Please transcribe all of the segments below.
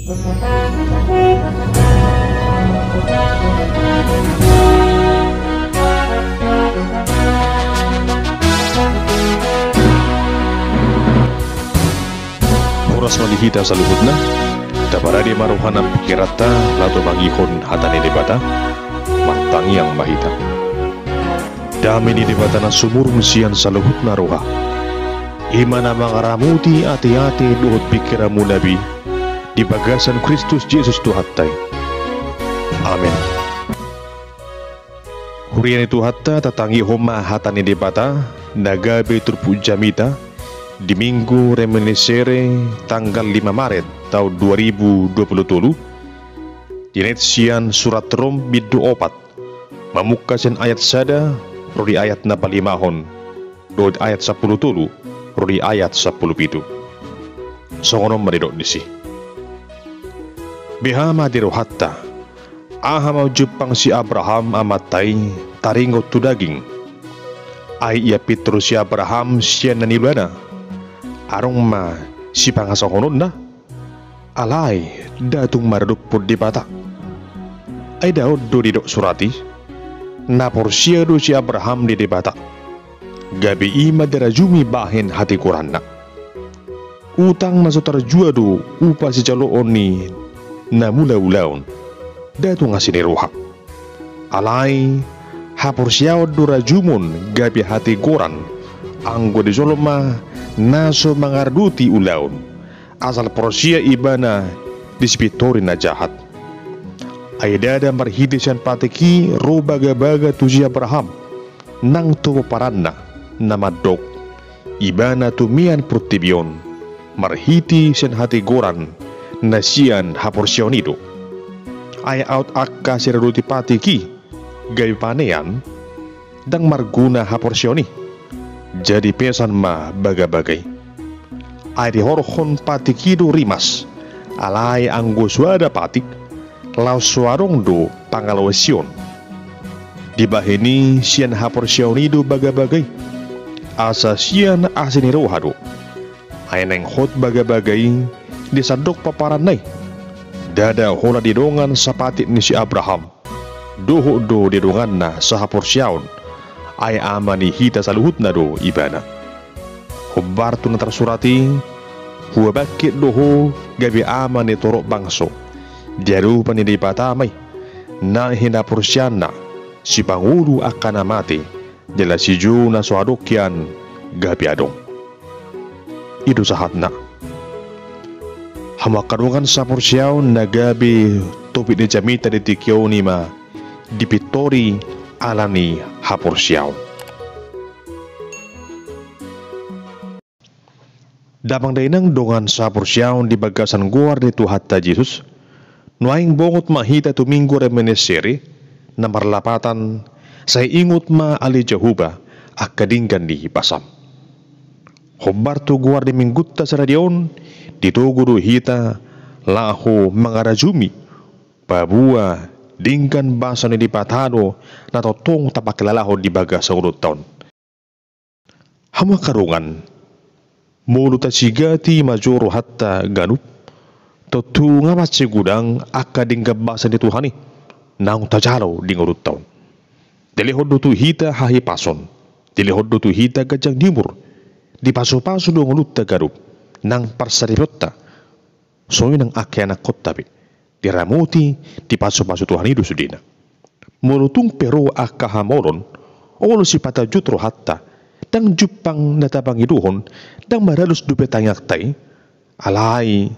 Oras malihita sa luhod na, taparadi maruhanang pikirata, lato magihon hatani debata, martangi ang mahita. Dami ni debata na sumurong siyan sa luhod na ruha. Ima na mga ramuti ati-ati luhod pikiramu nabi, di bagasan Kristus Jesus tuhatay. Amen. Hurian itu hatta tatangi homa hatani debata, nagabe turpu jamita, di Minggu Reminiscere tanggal 5 Maret tahun 2027 dinetsian surat Rom bidu opat memukasin ayat sada rodi ayat na palimahon dod ayat 10 tulu rodi ayat 10 pitu songonom maridok disi bihama diro hatta aha mau jupang si Abraham amatay taringot tu daging ay ia Petrus si Abraham siya nanilwana arong ma si pangasohonon na alay datung maradupod di bata ay daod do didok surati na porsiya do si Abraham di bata gabi ima darajumi bahin hati Quran na utang na sotarjua do upa si jaloon ni na mula-ulaon datung asiniruha alay ha porsiya do rajumun gabi hati Quran anggo di zoloma naso mangarduti ulaun asal porsia ibana dispitori na jahat ay dada marhidisyan patiki ro baga-baga tu si Abraham nang tu paranna na madok ibana tu mian prutibion marhiti sen hati goran na siyan haporsyon itu ay out akka siraruti patiki gay panean dang marguna haporsyoni jadi pesan ma baga-bagay ay dihorhon patikido rimas alay anggo suada patik lau suarong do pangalawasyon dibahini siyan haporsyonido baga-bagay asa siyan asinirohado ay neng hot baga-bagay disadok paparanay dada hola didongan sa patik ni si Abraham doho do didongan na sa haporsyon ay ama ni hita sa luhut na do ibana hubarto na tersurati huwa bakit doho gabi ama ni torok bangso diaru panidi patamay na hinapursiyan na si Pangulo akan mati dala si Ju na suadokyan gabi adong itu sahat na hamakadungan sa pursyaw na gabi topik ni jamita di tikyaw ni ma dipitori alani haporsyaw. Damang dainang dongan sa haporsyaw di bagasan guar ni Tuhatta Jesus, nuaing bongot mahita tuminggo reminiscere na marlapatan sa ingot ma ali Jehuba akadinggan di pasam. Hobar tu guar di minggutta sa radyon, dituguro hita laho mangarajumi, babua dingkan basa ni dipatano na totong tapaklalaho di baga sa urut taon. Hama karungan, muluta sigati majoro hatta ganup, totu nga matsigudang akadingga basa ni Tuhani, naong tajalaw di urut taon. Dilihod do tu hita hahi pason, dilihod do tu hita gajang dimur, di paso-paso do ngulut garup, nang parsarirotta, soy ng anak kot tabi. Diramuti di paso-paso Tuhan itu sudina. Mulutung pero akahamoron, olo si pata jutro hatta, dang jupang natabang iduhon, dang maralus dupetangyak tay, alay,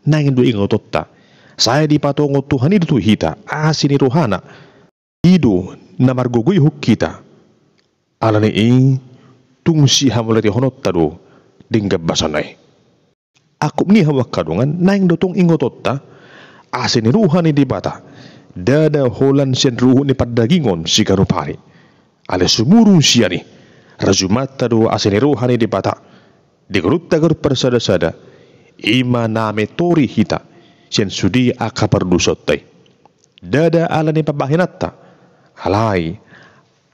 nangin do ingototta, saya di patongo Tuhan itu hita, asini rohana, ido na marguguy huk kita, alani tung si hamulati honot tado, dinggab basanay. Akup ni hawak kadungan, nangin dotong ingototta, asin ruhan ni dibata dada holan sian ruhu ni padagingon si karupari ale sumurung siya ni razumata do asin ruhan ni dibata digerut tagar persada-sada ima name tori hita sian sudi akapardusot tay dada ala ni pabahinatta alay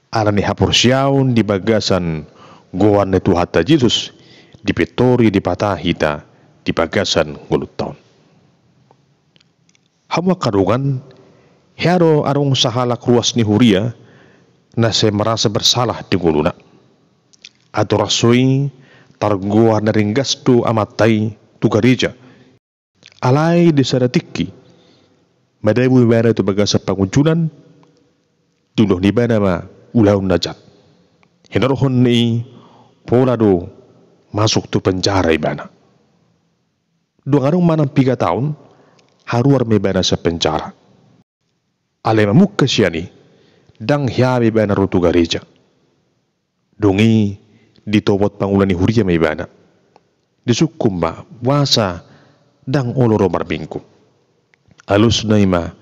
ala ni haporsyaon di bagasan gowan ni Tuhatta Jesus di petori di patah hita di bagasan ngulut taon. Hama kadungan hiaro arong sahalak ruas ni huria na saya merasa bersalah di guluna. Atau rasoi targua dari gasto amatai tu gereja. Alai di sadatiki. Madabu ibana tu bagasa pangunjunan. Dunuh ni bana ma ulaun najat. Hinarohon ni pola do masuk tu penjara ibana. Dua ngarong manang 3 tahun haruar me bana sa penjara. Ale mamukka siya ni dang hiabe bana rutu gereja. Dongi ditobot pangulan ni huria me bana. Disukum ma wasa dang oloro marbingku. Alus na ima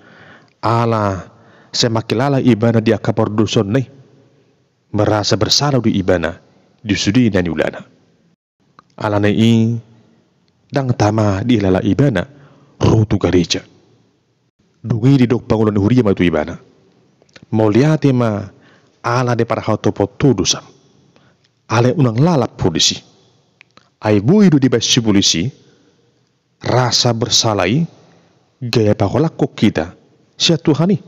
ala semakilala ibana dia kapor duson nih merasa bersalah di ibana disudi dan ulana. Ala nai dang tama di lala ibana rutu gereja. Dungi di dok pangulan huria ma tu ibana. Mau lihat ma ala de para hautopo tudusan. Ale unang lalap polisi. Ai buidu di basi polisi rasa bersalai gaya pakolakko kita siya Tuhani.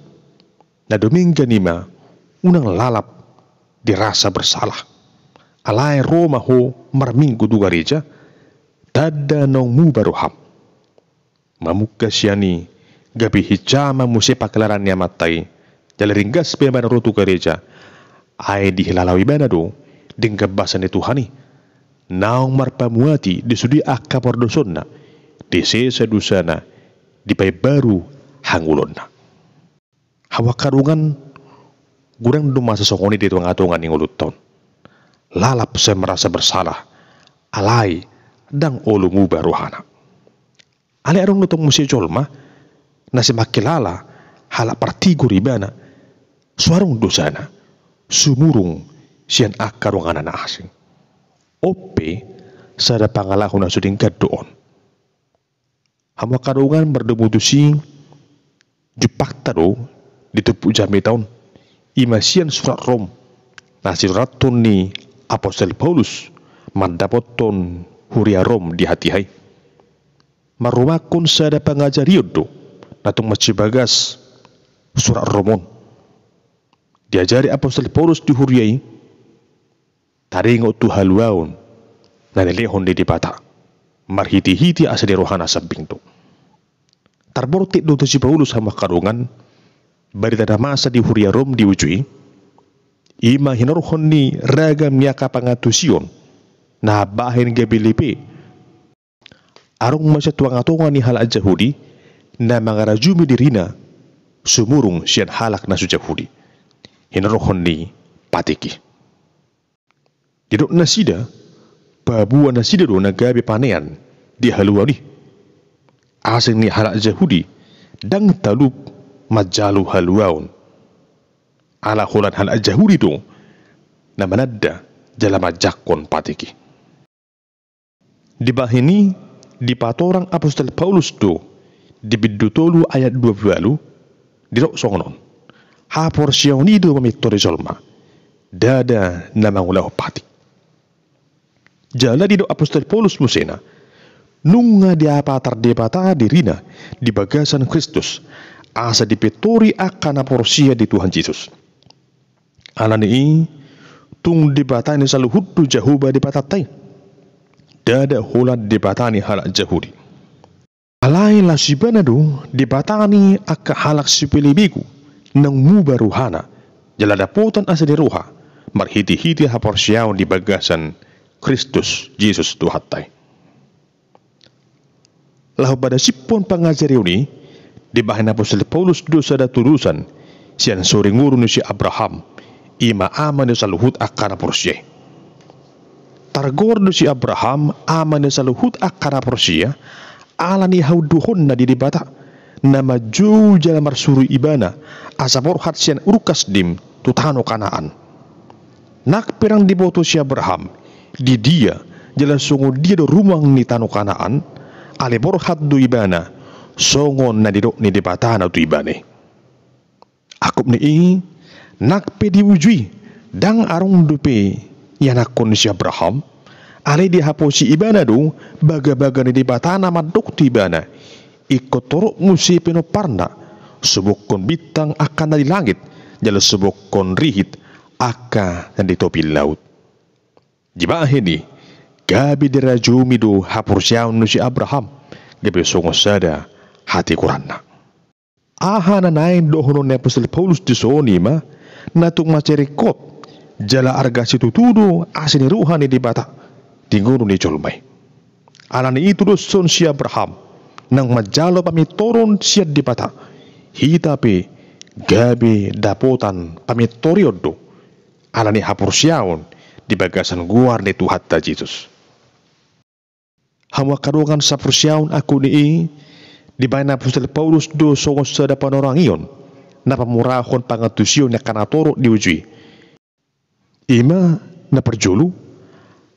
Na domingga nima unang lalap dirasa bersalah. Alai Roma ho marminggu du gereja dada nong mu baruham. Mamukka siya ni gabi hijama musi pakelarannya matai jalaringgas pemana rutu gereja. Ai dihilalawi bana do dengan bahasan Tuhani. Naong marpamuati disudi akapor dosonna disesa dusana dipai baru hangulonna. Hawa karungan gurang dumasa sokoni di tuang-atungan yang ulut tahun. Lalap saya merasa bersalah. Alai dang olumu baruhana. Ale arong nutong musi jolma nasi makilala halap partigo ribana suarong dosana sumurung sian akarong anak asing. Ope sada pangalahon na suding doon. Hama karungan berdemutusi jupakta do ditepuk jami tahun imasian surat Rom nasi ratun ni Apostol Paulus mandapoton huria Rom di hati hai marumakun sada pangajariod do natung macibagas surat Romon diajari Apostol Paulus di huriai taringo tu haluaon na nilehon di dipata marhiti-hiti asa di rohana sabbing to. Tarbortik do si Paulus sama karungan barita na masa di huria Rom diujui ima hinarohon ni ragam yaka pangatusion na bahin gabilipi arong masya tuang-atungan ni halak Jahudi na mangarajumi dirina sumurung siyan halak na su Jahudi hinarohon ni patiki didok nasida babuan nasida do nagabi panean di haluan ni asing ni halak Jahudi dang talup majalu haluaun ala hulan halak Jahudi do na manadda jala majakon patiki dibahini di patorang Apostol Paulus do di bidutolu ayat 20 dirok songonon ha porsiyon ni do mamiktore jolma dada namangulahu patik jala di do Apostol Paulus musena nunga diapa tardepata dirina di bagasan Kristus asa dipetori akan porsia di Tuhan Yesus alani tung dibatani saluhudu jahuba dipatatai dada hulat dibatani halak Jahudi alai lasibana do dibatani akka halak sipilibiku nang mubaruhana jala dapotan asa diruha marhiti-hiti haporsiaon di bagasan Kristus Yesus Tuhatai. Lahu pada sipon pangajari ini di bahan Apostol Paulus dosa da turusan sian sore ngurun si Abraham ima aman sa luhut akana porsiya. Targor do si Abraham aman sa luhut akana porsiya ala ni hauduhon na didibata na maju jala marsuru ibana asa porhat sian urukas dim tutano kanaan. Nak perang diboto si Abraham di dia jala songo dia do rumang ni tano kanaan ale porhat do ibana songon na didok ni dibata na tu ibane. Akup ni nak pe diwujui dang arong dupe yanakon si Abraham ale dihaposi ibana do baga-baga ni dibata na madok tu ibana ikut torok musi penoparna, subukon bintang akan dari langit, jala subukon rihit akan dan di topi laut. Jibah ini, gabi dirajumi do hapursiaun nusi Abraham, gabi songo sada hati Quranna. Aha na nain dohono ni Apostol Paulus di soonima, natung macerikot, jala arga situtudo asini ruhani di bata, tinggono ni Jolmay. Alani itu doson si Abraham, nang majalo pamitoron siya di bata, hitapi gabi dapotan pamitoriodo, alani hapursiaun di bagasan guar ni Tuhan ta Jesus. Hamwa kadungan sa pursiaun aku ni di bayan Apostol Paulus do songo sa dapan orang iyon, na pamurahon pangatusyon na kanatoro di ujui. Ima na perjulu,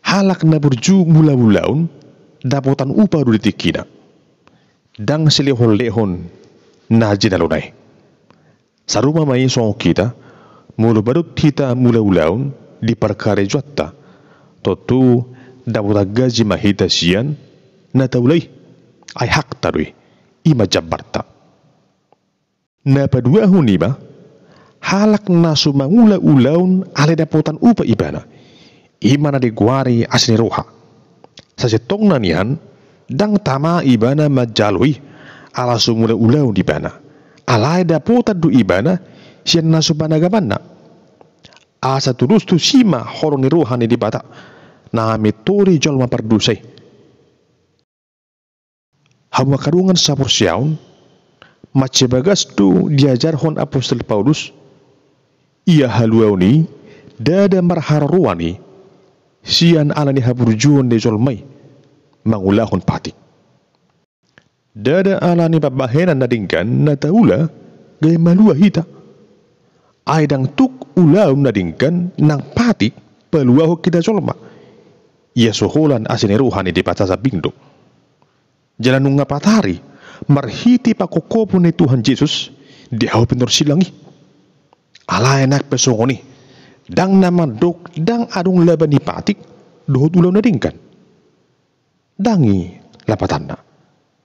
halak na berju mula-mulaun, dapotan upa do ditikina. Dang silihon-lehon na jinalunay. Sa rumah may songo kita, mula barut kita mula-mulaun, di perkara juatta, totu dapat gaji mahita sian, na taulay, ay hak tarui, ima jabarta. Na padua huniba, halak na sumangula-ulaun ale dapotan upa ibana, ima na diguari asni roha. Sa setong nanian, dang tama ibana majalui, ala sumula-ulaun ibana, alay dapotan du ibana, sian na subanagaman na. Asa tulus tu sima horong ni rohani di bata, na mitori jolma perdusay. Hawa kadungan sa pursiaun, macebagas tu diajar hon Apostol Paulus, ia haluau ni, dada marharuani, sian ala ni haburjuan de jolmay, mangulahon patik. Dada ala ni babahenan na dingkan, na taula, gaya malua hita. Ay dang tuk ulaw na dingkan, nang patik, paluaho kita jolma. Ia soholan asineruhan ni di bata sa bingdo. Jalan nung ngapatari, marhiti pakokopo ni Tuhan Yesus, di hau pinor silangi. Alay nak pesongo ni, dang naman dok, dang adung laban ni patik, dohot ulaw na dingkan. Dangi lapatan na,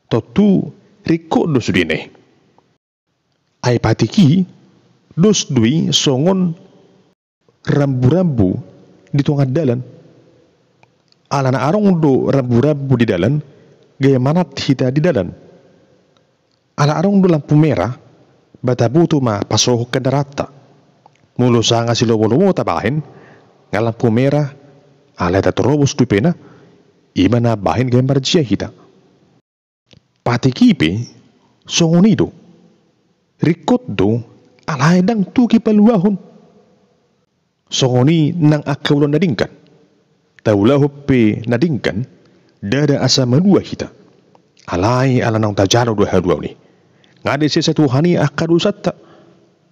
totu riko dos dine. Ay patiki, dos dui songon rambu-rambu di tengah dalan. Alana arong do rambu-rambu di dalan, gaya manat hita di dalan. Ala arong do lampu merah, bata buto ma pasohok ke darata. Mulo sanga silobo-lobo tabahin, nga lampu merah, ala tatorobos du pena, ima na bahin gaya marjia hita. Patikipe, songonido, rikot do, alay dang tuki paluahon. Songoni nang akawlan na dingkan. Taulah pe na dingkan, dada asa malua hita. Alay ala nang tajaro do haduaw ni. Ngade si satuhani akadusatta.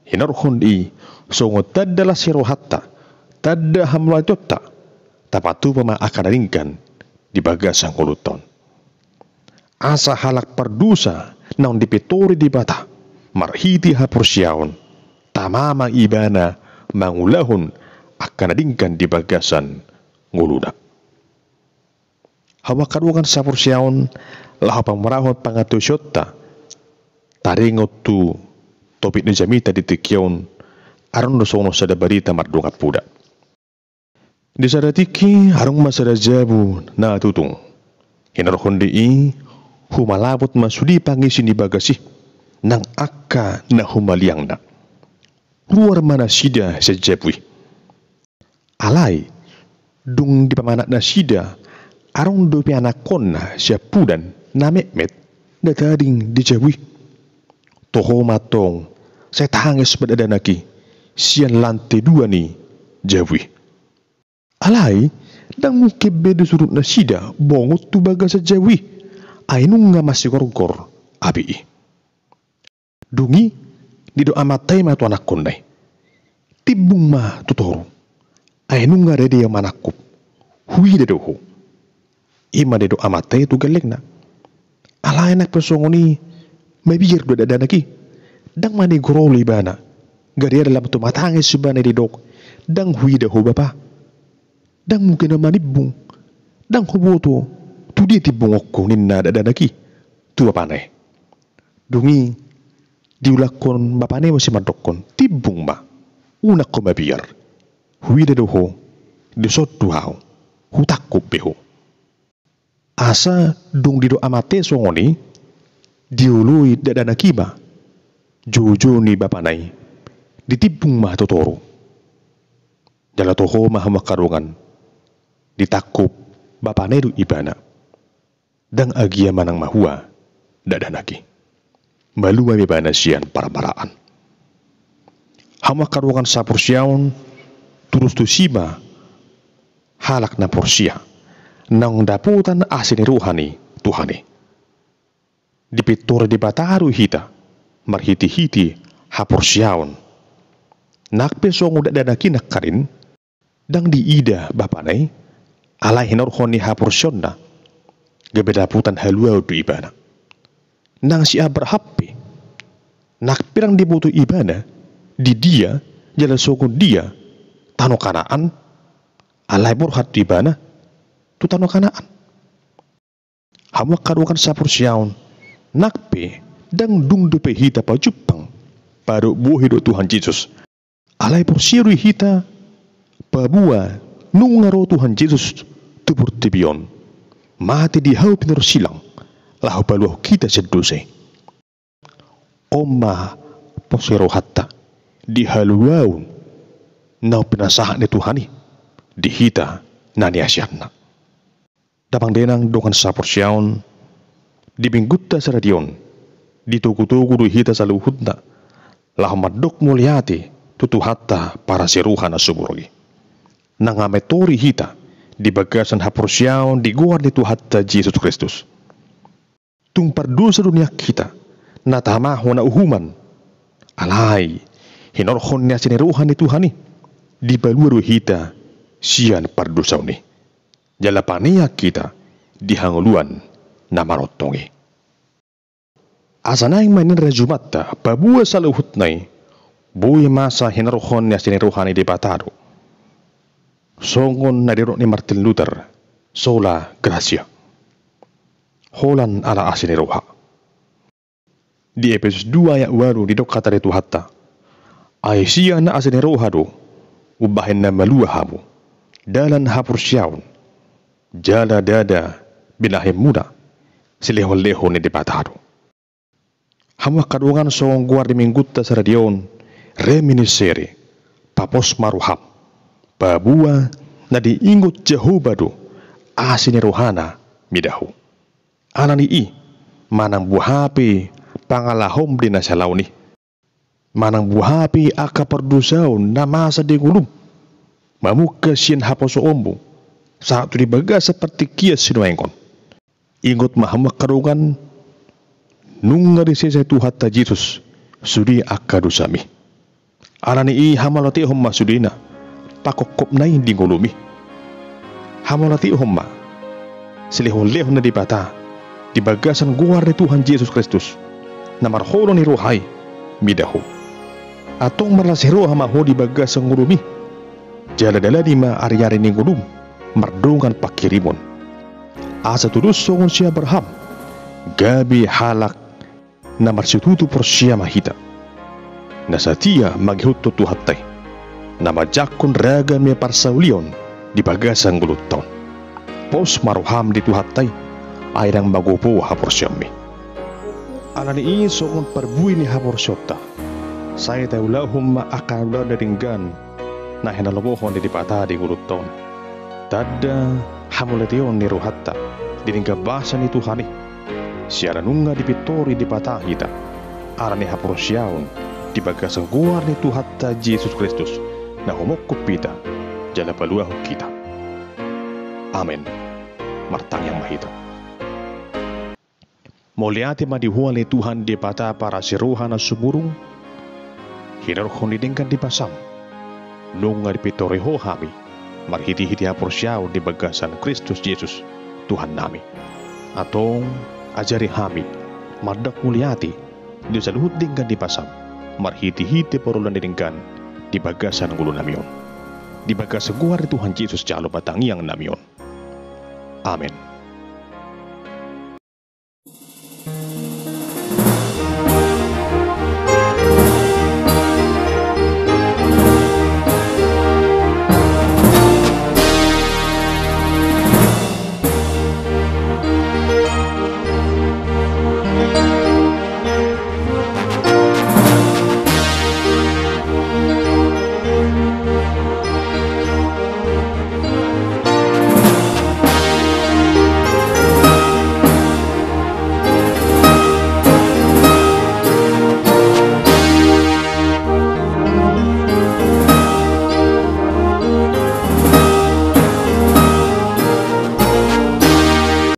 Hinarhon di, songo tadala sirohatta, tada hamlajotta, tapatu pama akadingkan di bagasang kuluton. Asa halak perdusa nang dipetori di bata, marhiti hapursiaon, tamama ibana mangulahun akanadingkan di bagasan nguluda. Hawa kadukan sapursiaon lahapang marahon pangatusyotta, taringot tu topik ni jamita di tikyaon aron do sono sada barita mardungat puda. Di sada tiki arong masada jabu na tutung. Hinarhon di humalabot masudi pangisi ni bagasi nang akka na humaliang na. Luar mana sida sa jabwi. Alay, dung di pamanak na sida arong do pianakon na siya pudan na mekmet na tading di jabwi. Toho matong saya tangis badadanaki sian lantai dua ni jabwi. Alay, dang mukebe do surut na sida bongot tu baga sa jabwi. Ay nung nga masigorgor abi. Dungi, di do amatay matu anak konday. Tibung ma tutoro. Ay nung nga rede yang manakup. Hui de doho. Ima de do amatay tu galek na. Alay nak pesongo ni mabir do dadanaki. Dang mani goroli bana. Gari dalam tu matangis subana di dok. Dang hui de ho bapa. Dang mungkin na manibung. Dang huboto. Tu dia tibung okko ninna dadanaki. Tu apa nae. dungi diulakon bapane mo si madokon tibung ma unak ko mabiyar huwida doho disot duhao hutakkup beho asa dung dido amate songoni diului dadana kiba jojo ni bapanay ditibung ma totoro jala toho maha makarungan ditakkup bapanay do ibana dang agia manang mahua dadanaki malua bebana sian para maraan hama karungan sapur siaon turus tu siba halak na porsia nang daputan asini ruhani tuhani dipitur di bataru hita marhiti-hiti hapur siaon nakpe songu dadanaki nakarin dang diida bapanay alai hinorhoni hapur sionna gabedaputan halua du ibana nang si abrahappe nak pirang dibutuh ibana di dia jala sokun dia tano kanaan alai burhat di ibana tu tano kanaan hamu karukan sapur siaun nakpe dang dung dupe hita pa jupang paru buhi do Tuhan Yesus alai porsiru hita pabua nungaro Tuhan Yesus tubur tibion mati di hau pinur silang lahu paluah kita seduse Oma posero hatta di haluaun nau penasahan ni Tuhani di hita nani asyatna dabang denang dongan sapor siaun di binggutta saradion di tugu-tugu du hita saluhutna lahu madok muliati tutu hatta para seruhana suburogi nangametori hita di bagasan hapur siaun di guar ni Tuhatta Yesus Kristus tung pardosa dunia kita natama hona uhuman alai hinorhon nya siniruhan ni Tuhani di baluaru hita sian pardosa ni jalapania kita di hanguluan namarotongi asanay manin rejumatta babua saluhutnay buya masa hinorhon nya siniruhan ni di batado songon nadiro ni Martin Luther sola gracia holan ala asini roha di Efesus 2 ayat 8 di dok kata itu hatta ay siya na asini roha do ubahin na malua hamu dalan hapur siyaun jala dada bilahim muda silehon-leho ni debatado hamu kadungan song guar di minggutta saradion reminiscere papos maruham babua na diingot Jehovah do asini rohana midahu anani i manang buhapi pangalahom di nasalaw ni manang buhapi aka perdusaon na masa di gulum mamuka siyan haposo ombo saat tu dibaga seperti kias sinuengkon ingot mahamak karungan nung ngari sesa Tuhatta Yesus sudi aka dusami anani i hamalati hom masudina pakokop na hindi ngulumi hamalati homma silihon-lehon na dibata di bagasan guar ni Tuhan Yesus Kristus na marholo ni rohay midaho atong marlasiro hamaho di bagasan ngulumi jaladala di ma-aryari ni ngulum mardungan pakirimon asa tulus songon siya Abraham gabi halak na marsitutu por siya mahita na sa tiya maghihuto tuhatay na majakon raga may parsaulion di bagasang gulutaw pos maruham di tuhatay ay nang magupo haporsyon mi anani soon parbuy ni haporsyota saya tayo lahum maakala na ringgan na hinalabohon di dipata di gulutaw tada hamulation ni ruhatta di ringgabasa ni Tuhani siya ranunga di pitori di pata hita arani haporsyaon di bagasang guar ni Tuhatta Yesus Kristus na humukop pita jala paluaho kita. Amen. Martang yang mahito. Moliati madihuan ni Tuhan di pata para siruhan na sumurung hinarhon didingkan di pasam nung ngaripitoreho hami marhiti-hiti haporsyaw di bagasan Kristus Yesus Tuhan nami atong ajari hami madak muliati di saluhut dingkan di pasam marhiti-hiti porulan didingkan di bagasan gulo namion di bagasan guar Tuhan Yesus jalo batang yang namion. Amen.